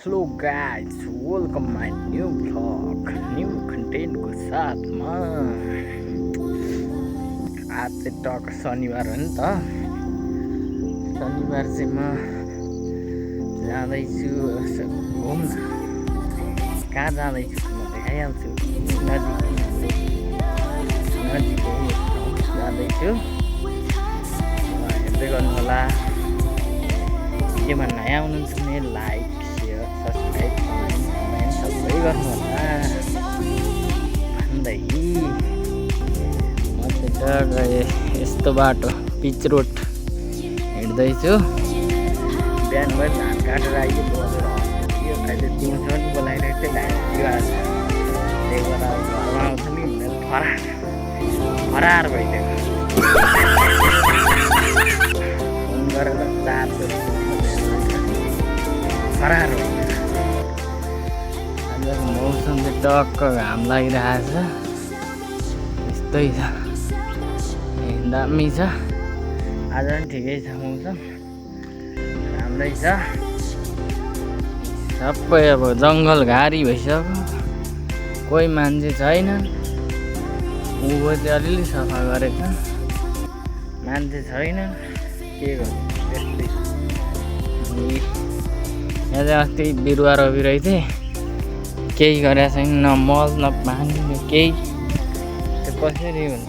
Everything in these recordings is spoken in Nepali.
Hello guys, welcome my new blog, new content को साथ में। आज चाहिँ टक शनिबार हो नि त। शनिबार चाहिँ म जाँदैछु घुम्न। कहाँ जाँदैछु म देखाइहाल्छु। नजिकै जाँदैछु, हेर्दै गर्नु होला। भिडियोमा नयाँ हुनुहुन्छ भने लाइक, सेयर, सब्सक्राइब, कमेन्ट सबै गर्नु होला भन्दै म चाहिँ गएँ यस्तो बाटो पिच रोड हिँड्दैछु। बिहान भए धान काटेर आइदिएको अहिले दिउँसो पनि बोलाइरहेको थिएँ, ढाँटियो आज। त्यही भएर घरमा आउँछ नि मेरो फरार भइदिएको। फोन गरेर 400 फरार भइदिएको। आजको मौसम चाहिँ टक्क घाम लागिरहेछ, यस्तै छ, दामी छ। आज पनि ठिकै छ मौसम, राम्रै छ। सबै अब जङ्गल घारी भइसक्यो, कोही मान्छे छैन। उँभो चाहिँ अलिअलि सफा गरेको, मान्छे छैन, के गर्नु त्यस्तै। यहाँ चाहिँ अस्ति बिरुवा रोपिरहेको थिएँ, केही गरेको छैन, न मल न पानी न केही। त्यो कसरी हुन्छ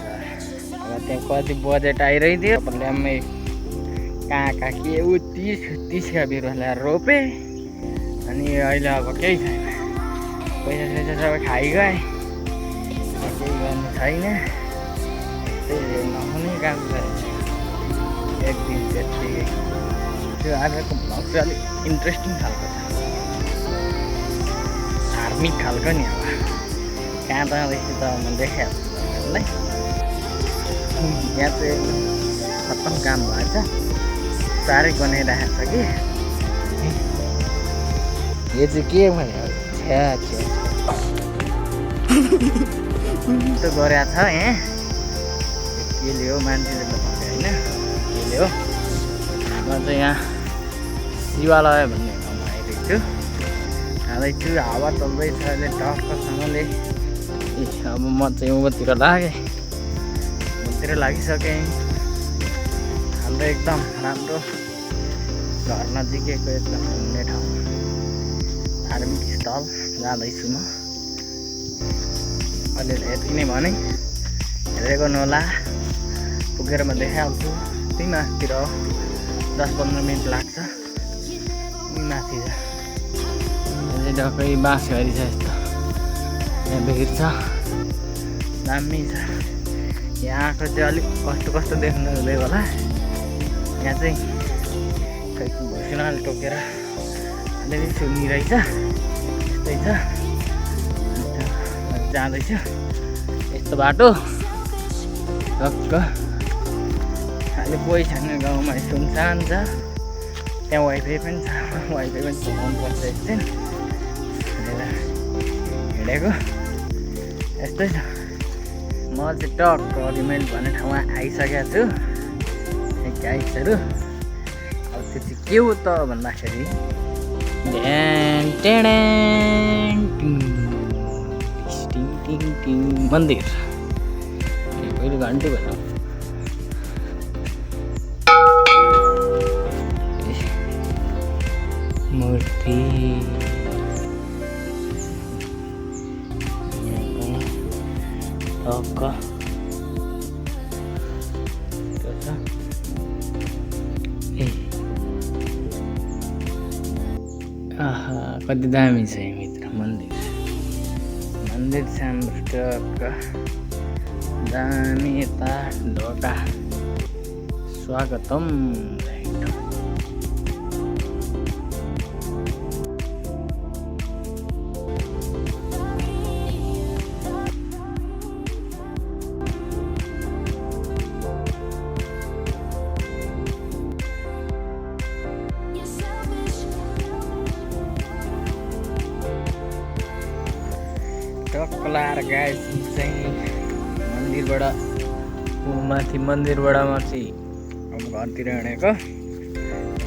अब? त्यहाँ कति बजेट आइरहेको थियो, ल्याम्मै कहाँ के 30 बिरुवा ल्याएर रोपेँ। अनि अहिले अब केही छैन, पैसा सबै खाइगएँ, केही गर्नु छैन। त्यही नहुने काम गरेको एक दिन त्यत्तिकै। त्यो आजको भ्लग चाहिँ अलिक इन्ट्रेस्टिङ खालको छ, धार्मिक खालको नि। अब कहाँ जाँदैछु त म देखाइहाल्छु तपाईँहरूलाई। यहाँ चाहिँ खत्तम काम भएछ, चारै बनाइरहेको छ कि। यो चाहिँ के भने छ्या त्यो गरेको छ यहाँ। केले हो मान्छेले बताउँछ होइन, केले हो। म चाहिँ यहाँ शिवालय भन्ने ठाउँमा आइरहेको छु, जाँदैछु। हावा चल्दैछ अहिले टक्कसँगले। अब म चाहिँ उँभोतिर लागिसकेँ। हाम्रो एकदम राम्रो घर नजिकैको एकदम घुम्ने ठाउँ, धार्मिक स्थल जाँदैछु म। अहिले यति नै भने, हेर्दै गर्नु होला। पुगेर म देखाइहाल्छु। त्यही माथितिर 10-15 मिनट लाग्छ, माथि छ। टक्कै बाँसघरी छ यस्तो, यहाँ भिड छ, दामी छ। यहाँको चाहिँ अलिक कस्तो देख्नु हुँदै होला। यहाँ चाहिँ भुसुनाले टोकेर अलिअलि सुनिरहेछ, यस्तै छ। जाँदैछु यस्तो बाटो टक्क। अहिले कोही छैन गाउँमा, सुनसान छ। त्यहाँ वाइफाई पनि छ, वाइफाई पनि चलाउनुपर्छ एकछिन हिँडेको। यस्तै छ। म चाहिँ टक्क रिमेल भन्ने ठाउँमा आइसकेको छु। गाइसहरू अब त्यो चाहिँ के हो त भन्दाखेरि मन्दिर। पहिले घन्टी भयो मूर्ति। टक्क त्यो छ। आहा कति दामी छ यहाँभित्र मन्दिर छ हाम्रो। टक्क दामी। यता ढोका स्वागतम। टक्क लाएर गाइस चाहिँ मन्दिरबाट माथि मन्दिरबाट म चाहिँ अब घरतिर हिँडेको।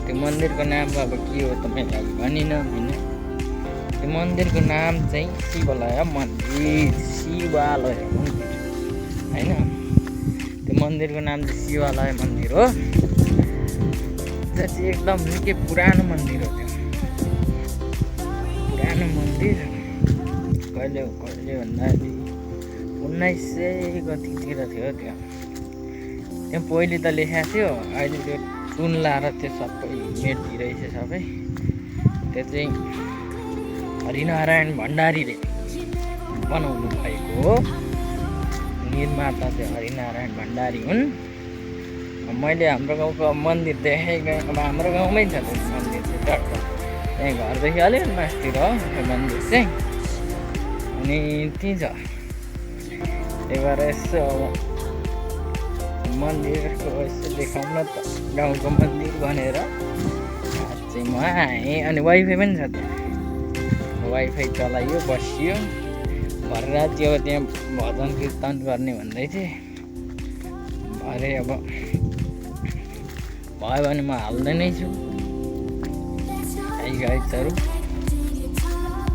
त्यो मन्दिरको नाम अब के हो त मैले भनिनँ होइन। त्यो मन्दिरको नाम चाहिँ शिवालय मन्दिर होइन। त्यो मन्दिरको नाम चाहिँ शिवालय मन्दिर हो। त्यो चाहिँ एकदम निकै पुरानो मन्दिर हो। त्यो पुरानो मन्दिर कहिले भन्दाखेरि 1900 कतितिर थियो। त्यहाँ पहिले त लेखेको थियो, अहिले त्यो चुन लाएर त्यो सबै मेटिरहेछ सबै। त्यो चाहिँ हरिनारायण भण्डारीले बनाउनु भएको हो। निर्माता चाहिँ हरिनारायण भण्डारी हुन्। मैले हाम्रो गाउँको मन्दिर देखेको, अब हाम्रो गाउँमै छ त्यो मन्दिर चाहिँ टक्क त्यहीँ घरदेखि अलिक मासतिर हो त्यो मन्दिर चाहिँ। अनि त्यहीँ छ। त्यही भएर यसो मन्दिरको यसो देखाउन त गाउँको मन्दिर भनेर चाहिँ म आएँ। अनि वाइफाई पनि छ त्यहाँ, वाइफाई चलाइयो बसियो। भरे राति अब त्यहाँ भजन कीर्तन गर्ने भन्दै थिएँ। भरे अब भयो भने म हाल्दै नै छु गाइड्सहरू,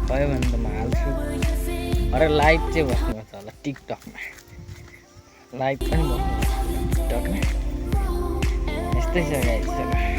भयो भने त म हाल्छु। भरे लाइभ चाहिँ बस्नुपर्छ होला टिकटकमा, लाइभ पनि बस्नुपर्छ टिकटकमा। यस्तै छ गाइड्सहरू।